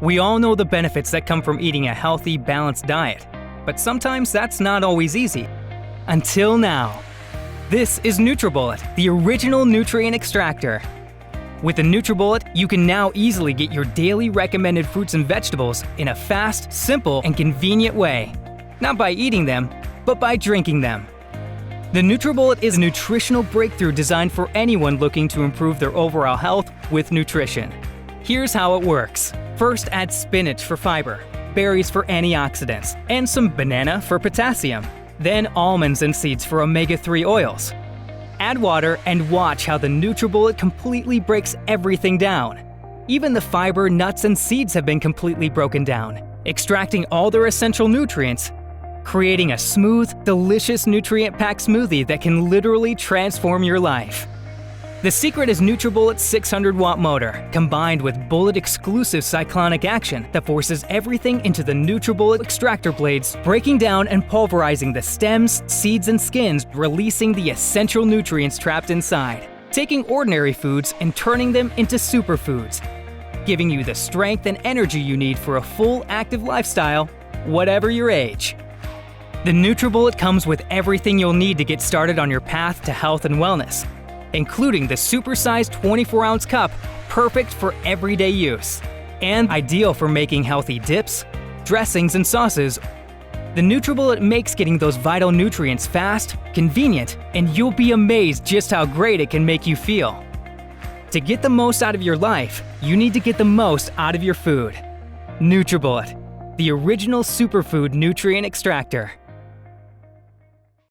We all know the benefits that come from eating a healthy, balanced diet, but sometimes that's not always easy. Until now. This is NutriBullet, the original nutrient extractor. With the NutriBullet, you can now easily get your daily recommended fruits and vegetables in a fast, simple, and convenient way. Not by eating them, but by drinking them. The NutriBullet is a nutritional breakthrough designed for anyone looking to improve their overall health with nutrition. Here's how it works. First, add spinach for fiber, berries for antioxidants, and some banana for potassium. Then almonds and seeds for omega-3 oils. Add water and watch how the NutriBullet completely breaks everything down. Even the fiber, nuts, and seeds have been completely broken down, extracting all their essential nutrients, creating a smooth, delicious nutrient-packed smoothie that can literally transform your life. The secret is NutriBullet's 600-watt motor, combined with bullet-exclusive cyclonic action that forces everything into the NutriBullet extractor blades, breaking down and pulverizing the stems, seeds, and skins, releasing the essential nutrients trapped inside, taking ordinary foods and turning them into superfoods, giving you the strength and energy you need for a full, active lifestyle, whatever your age. The NutriBullet comes with everything you'll need to get started on your path to health and wellness, including the supersized 24-ounce cup, perfect for everyday use, and ideal for making healthy dips, dressings, and sauces. The NutriBullet makes getting those vital nutrients fast, convenient, and you'll be amazed just how great it can make you feel. To get the most out of your life, you need to get the most out of your food. NutriBullet, the original superfood nutrient extractor.